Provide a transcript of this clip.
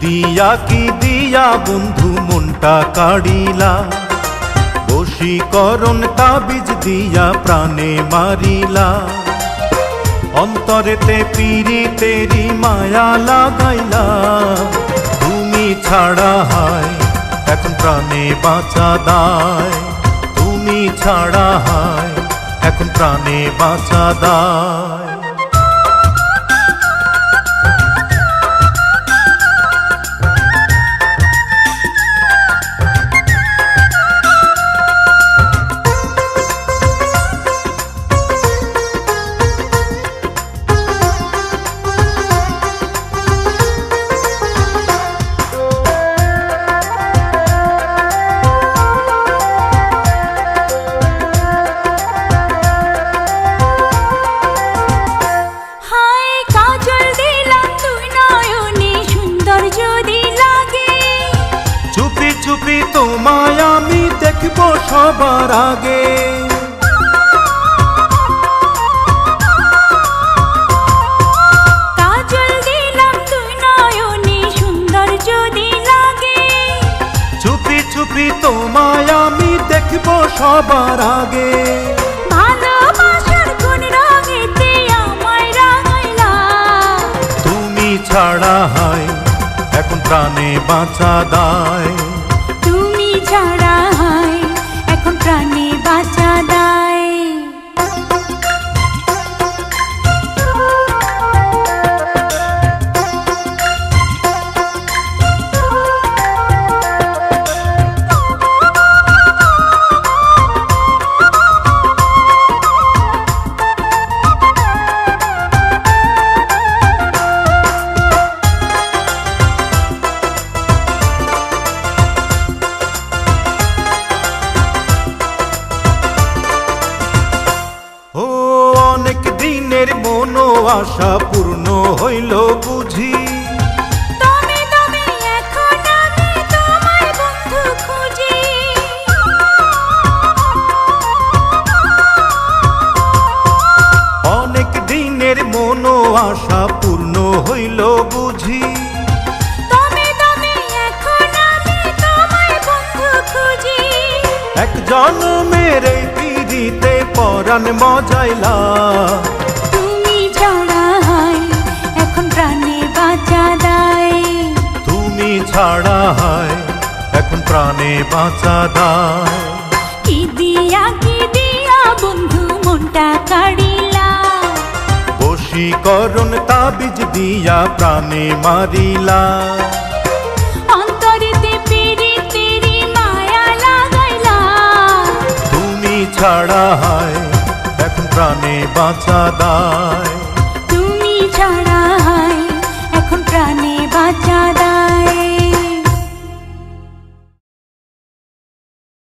কি দিয়া বন্ধু মনটা কাড়িলা, বশীকরণ তাবিজ দিয়া প্রাণে মারিলা। অন্তরেতে পীড়িতেরি মায়া লাগাইলা, তুমি ছাড়া হায় এখন প্রাণে বাঁচা দায়। তুমি ছাড়া হায় এখন প্রাণে বাঁচা দায়। চুপি তোমায় আমি দেখব সবার আগে, কাজল দিলাম তুই নয়নে সুন্দর যদি লাগে। চুপি চুপি তোমায় আমি দেখব সবার আগে। ভালোবাসার কোন রঙেতে আমায় রাঙাইলা, তুমি ছাড়া হায় এখন প্রাণে বাঁচা দায়। তুমি ছাড়া হায় এখন প্রাণে বাঁচা দায়। অনেক দিনের মনো আশা পূর্ণ হইল বুঝি, তবে তবে এখন আমি তোমায় বন্ধু খুঁজি। অনেক দিনের মনো আশা পূর্ণ হইল বুঝি, তবে তবে এখন আমি তোমায় বন্ধু খুঁজি। এক জন্মের এই পিড়িতে পরাণ মজাইলা, তুমি ছাড়া হায় এখন প্রাণে বাঁচা দায়। তুমি ছাড়া হায় এখন প্রাণে বাঁচা দায়। কি দিয়া বন্ধু মনটা কাড়িলা, বশীকরণ তাবিজ দিয়া প্রাণে মারিলা। অন্তরেতে পীড়িতেরি মায়া লাগাইলা, তুমি ছাড়া হায় এখন প্রাণে বাঁচা দায়।